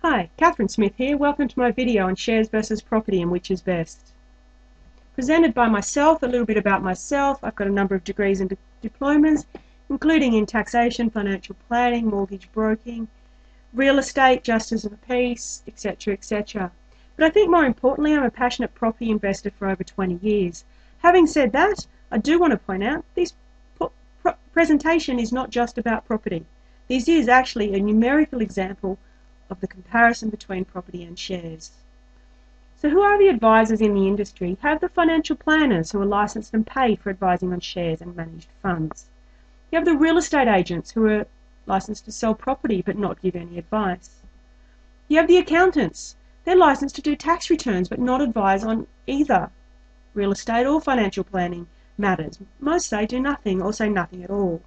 Hi, Catherine Smith here. Welcome to my video on shares versus property and which is best. Presented by myself, a little bit about myself. I've got a number of degrees and diplomas, including in taxation, financial planning, mortgage broking, real estate, justice of the peace, etc., etc. But I think more importantly, I'm a passionate property investor for over 20 years. Having said that, I do want to point out this presentation is not just about property. This is actually a numerical example of the comparison between property and shares. So who are the advisors in the industry? Have the financial planners who are licensed and paid for advising on shares and managed funds. You have the real estate agents who are licensed to sell property but not give any advice. You have the accountants. They're licensed to do tax returns but not advise on either real estate or financial planning matters. Most say do nothing or say nothing at all.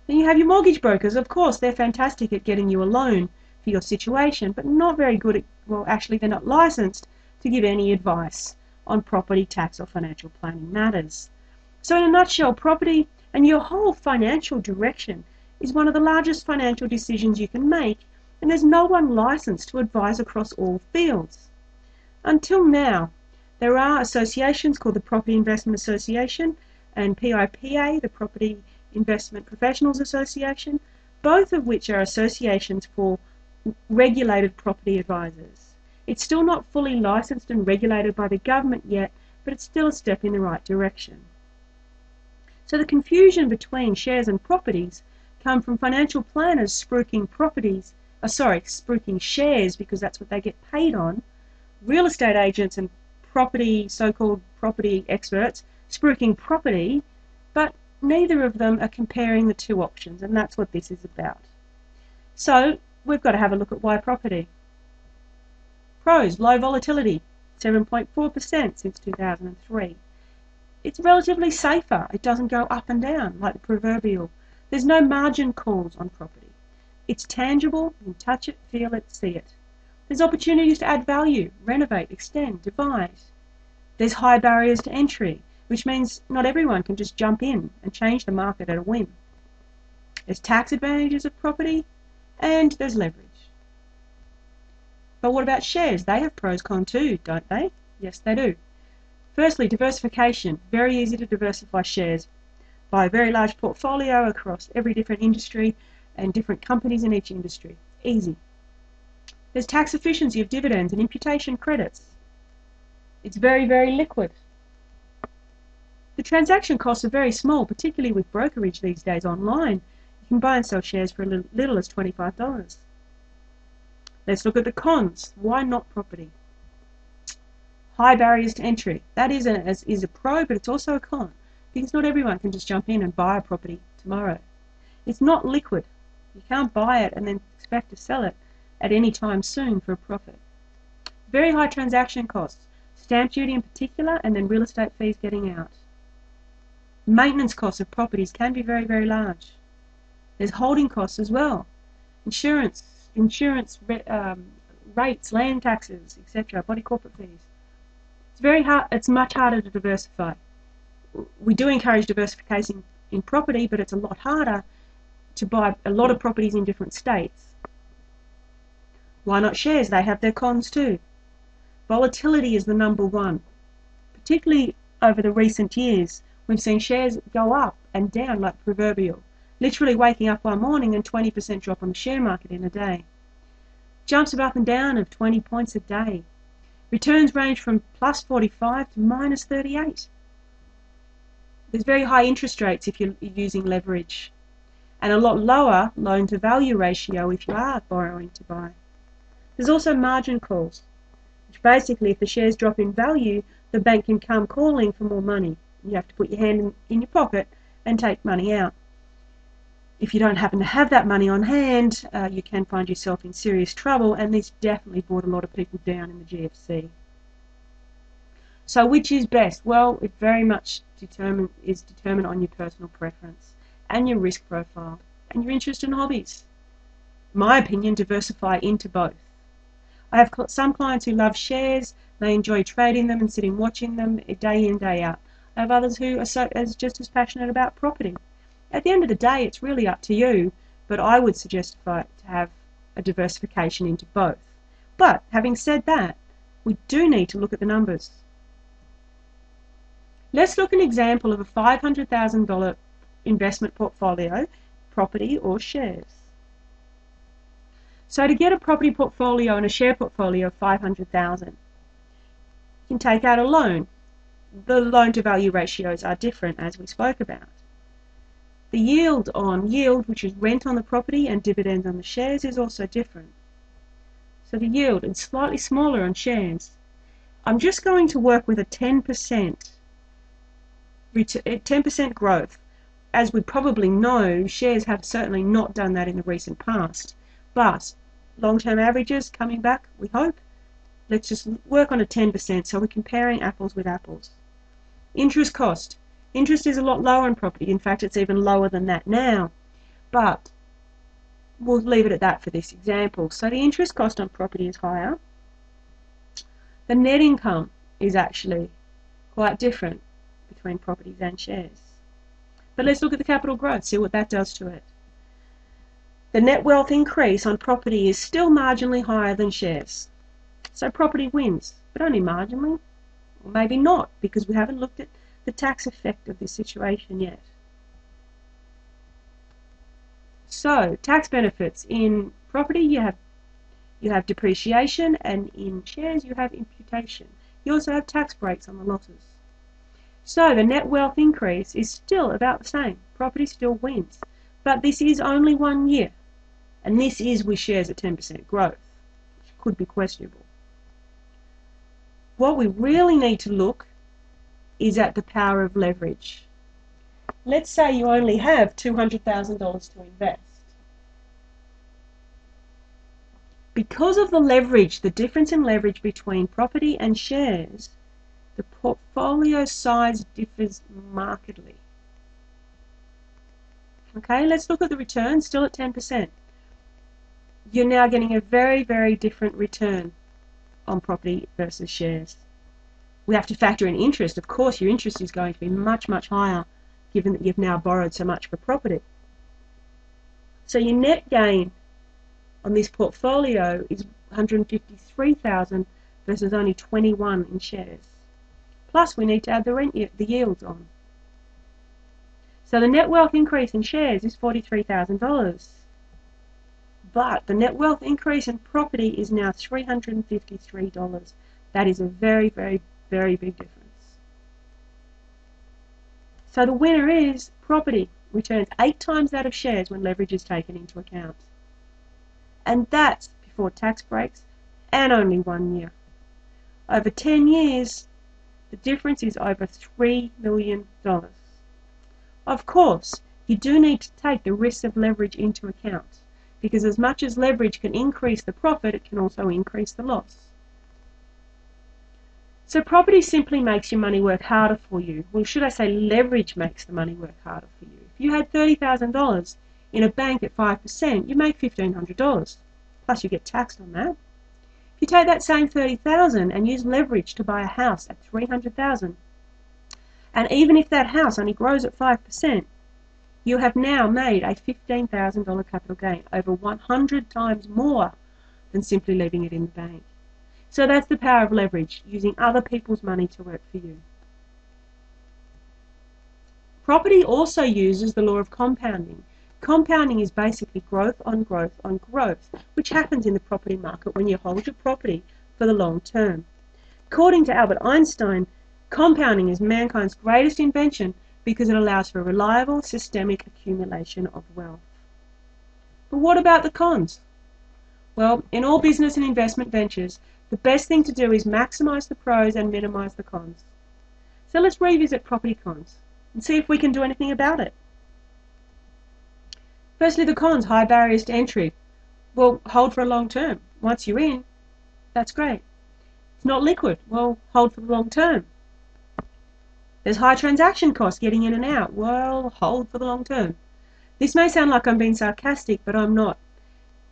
Then you have your mortgage brokers. Of course, they're fantastic at getting you a loan for your situation, but not very good at, well, actually they're not licensed to give any advice on property, tax or financial planning matters. So in a nutshell, property and your whole financial direction is one of the largest financial decisions you can make, and there's no one licensed to advise across all fields. Until now, there are associations called the Property Investment Association and PIPA, the Property Investment Professionals Association, both of which are associations for regulated property advisors. It's still not fully licensed and regulated by the government yet, but it's still a step in the right direction. So the confusion between shares and properties come from financial planners spruiking spruiking shares because that's what they get paid on, real estate agents and so-called property experts spruiking property, but neither of them are comparing the two options, and that's what this is about. So we've got to have a look at why property. Pros: low volatility, 7.4% since 2003. It's relatively safer. It doesn't go up and down like the proverbial. There's no margin calls on property. It's tangible. You can touch it, feel it, see it. There's opportunities to add value, renovate, extend, divide. There's high barriers to entry, which means not everyone can just jump in and change the market at a whim. There's tax advantages of property, and there's leverage. But what about shares? They have pros cons too, don't they? Yes, they do. Firstly, diversification. Very easy to diversify shares. Buy a very large portfolio across every different industry and different companies in each industry. Easy. There's tax efficiency of dividends and imputation credits. It's very, very liquid. The transaction costs are very small, particularly with brokerage these days online. You can buy and sell shares for as little as $25. Let's look at the cons. Why not property? High barriers to entry. That is a pro, but it's also a con, because not everyone can just jump in and buy a property tomorrow. It's not liquid. You can't buy it and then expect to sell it at any time soon for a profit. Very high transaction costs. Stamp duty in particular, and then real estate fees getting out. Maintenance costs of properties can be very, very large. There's holding costs as well. Insurance rates, land taxes, etc., body corporate fees. It's very hard. It's much harder to diversify. We do encourage diversification in property, but it's a lot harder to buy a lot of properties in different states. Why not shares? They have their cons too. Volatility is the number one. Particularly over the recent years, we've seen shares go up and down like proverbial. Literally waking up one morning and 20% drop on the share market in a day. Jumps of up and down of 20 points a day. Returns range from plus 45 to minus 38. There's very high interest rates if you're using leverage, and a lot lower loan to value ratio if you are borrowing to buy. There's also margin calls, which basically if the shares drop in value, the bank can come calling for more money. You have to put your hand in your pocket and take money out. If you don't happen to have that money on hand, you can find yourself in serious trouble, and this definitely brought a lot of people down in the GFC. So which is best? Well, it very much is determined on your personal preference and your risk profile and your interest in hobbies. In my opinion, diversify into both. I have some clients who love shares. They enjoy trading them and sitting watching them day in, day out. I have others who are just as passionate about property. At the end of the day, it's really up to you, but I would suggest to have a diversification into both. But having said that, we do need to look at the numbers. Let's look at an example of a $500,000 investment portfolio, property or shares. So to get a property portfolio and a share portfolio of $500,000, you can take out a loan. The loan to value ratios are different, as we spoke about. The yield, which is rent on the property, and dividends on the shares is also different. So the yield is slightly smaller on shares. I'm just going to work with a 10% growth. As we probably know, shares have certainly not done that in the recent past. But long-term averages coming back, we hope. Let's just work on a 10%, so we're comparing apples with apples. Interest cost. Interest is a lot lower on property. In fact, it's even lower than that now. But we'll leave it at that for this example. So the interest cost on property is higher. The net income is actually quite different between properties and shares. But let's look at the capital growth, see what that does to it. The net wealth increase on property is still marginally higher than shares. So property wins, but only marginally. Or maybe not, because we haven't looked at the tax effect of this situation yet. So tax benefits: in property you have depreciation, and in shares you have imputation. You also have tax breaks on the losses. So the net wealth increase is still about the same. Property still wins, but this is only 1 year, and this is with shares at 10% growth, which could be questionable. What we really need to look is at the power of leverage. Let's say you only have $200,000 to invest. Because of the leverage, the difference in leverage between property and shares, the portfolio size differs markedly. Okay, let's look at the return, still at 10%. You're now getting a very, very different return on property versus shares. We have to factor in interest. Of course, your interest is going to be much, much higher given that you've now borrowed so much for property. So your net gain on this portfolio is $153,000 versus only $21,000 in shares. Plus, we need to add the yields on. So the net wealth increase in shares is $43,000. But the net wealth increase in property is now $353. That is a very, very, very big difference. So the winner is property. Returns 8 times that of shares when leverage is taken into account. And that's before tax breaks and only 1 year. Over 10 years, the difference is over $3 million. Of course, you do need to take the risk of leverage into account, because as much as leverage can increase the profit, it can also increase the loss. So property simply makes your money work harder for you. Well, should I say leverage makes the money work harder for you. If you had $30,000 in a bank at 5%, you make $1,500. Plus you get taxed on that. If you take that same $30,000 and use leverage to buy a house at $300,000, and even if that house only grows at 5%, you have now made a $15,000 capital gain, over 100 times more than simply leaving it in the bank. So that's the power of leverage, using other people's money to work for you. Property also uses the law of compounding. Compounding is basically growth on growth on growth, which happens in the property market when you hold your property for the long term. According to Albert Einstein, compounding is mankind's greatest invention because it allows for reliable, systemic accumulation of wealth. But what about the cons? Well, in all business and investment ventures, the best thing to do is maximize the pros and minimize the cons. So let's revisit property cons and see if we can do anything about it. Firstly, the cons: high barriers to entry. Well, hold for a long term. Once you're in, that's great. It's not liquid. Well, hold for the long term. There's high transaction costs getting in and out. Well, hold for the long term. This may sound like I'm being sarcastic, but I'm not.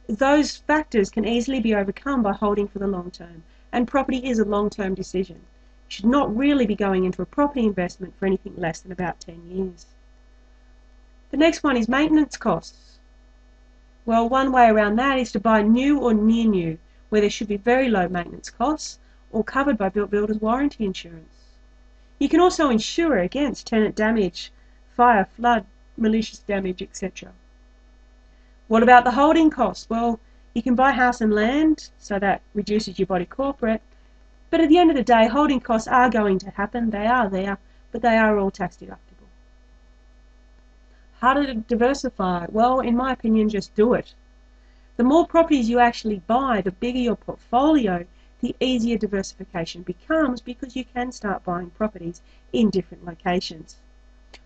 Those factors can easily be overcome by holding for the long term, and property is a long-term decision. You should not really be going into a property investment for anything less than about 10 years. The next one is maintenance costs. Well, one way around that is to buy new or near new, where there should be very low maintenance costs, or covered by builder's warranty insurance. You can also insure against tenant damage, fire, flood, malicious damage, etc. What about the holding costs? Well, you can buy house and land, so that reduces your body corporate, but at the end of the day, holding costs are going to happen. They are there, but they are all tax deductible. How to diversify? Well, in my opinion, just do it. The more properties you actually buy, the bigger your portfolio, the easier diversification becomes, because you can start buying properties in different locations.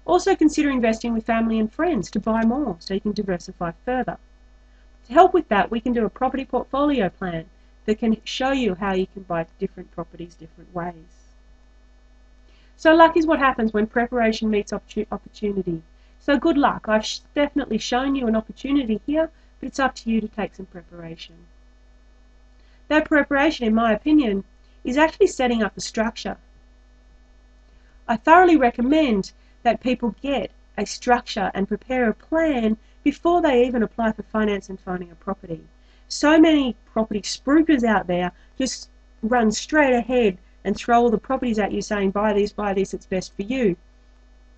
Also consider investing with family and friends to buy more, so you can diversify further. To help with that, we can do a property portfolio plan that can show you how you can buy different properties different ways. So luck is what happens when preparation meets opportunity. So good luck. I've definitely shown you an opportunity here, but it's up to you to take some preparation. That preparation, in my opinion, is actually setting up the structure. I thoroughly recommend that people get a structure and prepare a plan before they even apply for finance and finding a property. So many property spruikers out there just run straight ahead and throw all the properties at you saying, buy this, it's best for you.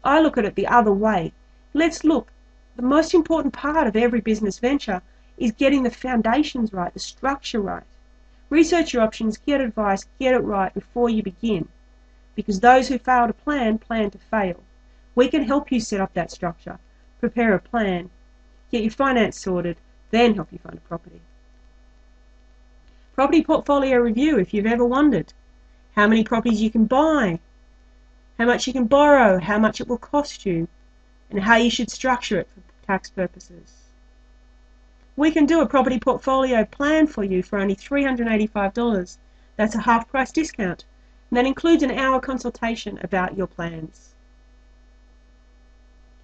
I look at it the other way. Let's look. The most important part of every business venture is getting the foundations right, the structure right. Research your options, get advice, get it right before you begin. Because those who fail to plan to fail. We can help you set up that structure, prepare a plan, get your finance sorted, then help you find a property. Property portfolio review, if you've ever wondered. How many properties you can buy, how much you can borrow, how much it will cost you, and how you should structure it for tax purposes. We can do a property portfolio plan for you for only $385. That's a half price discount, and that includes an hour consultation about your plans.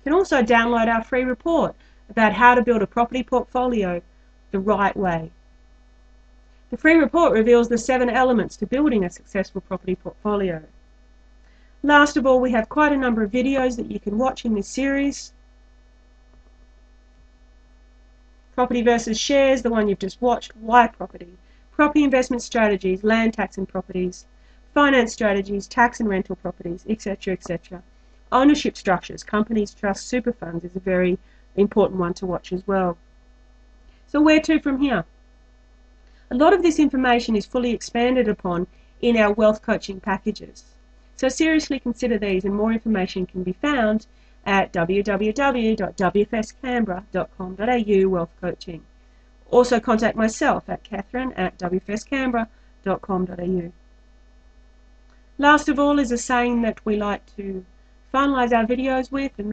You can also download our free report about how to build a property portfolio the right way. The free report reveals the 7 elements to building a successful property portfolio. Last of all, we have quite a number of videos that you can watch in this series. Property versus shares, the one you've just watched, why property, property investment strategies, land tax and properties, finance strategies, tax and rental properties, etc., etc. Ownership structures, companies, trusts, super funds is a very important one to watch as well. So where to from here? A lot of this information is fully expanded upon in our wealth coaching packages. So seriously consider these, and more information can be found at www.wfscanberra.com.au wealth coaching. Also contact myself at catherine@wfscanberra.com.au. Last of all is a saying that we like to finalise our videos with, and